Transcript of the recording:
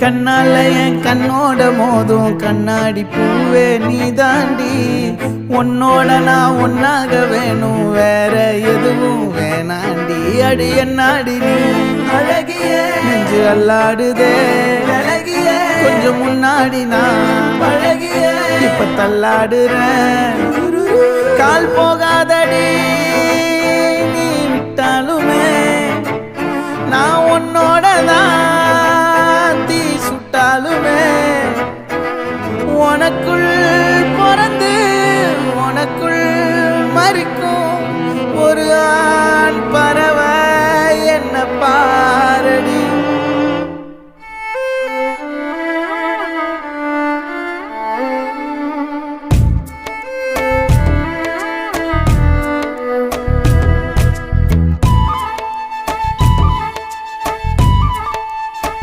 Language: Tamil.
கண்ணால என் கண்ணோட மோதும் கண்ணாடி பூவே நீ தாண்டி உன்னோட நான் ஒன்னாக வேணும் வேற எதுவும் வேணாண்டி அடி என்னாடி நீ அழகிய நெஞ்சு அல்லாடுதே அழகிய கொஞ்சம் முன்னாடி நான் அழகிய இப்ப தள்ளாடுறேன் கால் போகாதடி நீ விட்டாலுமே நான் உன்னோட தான்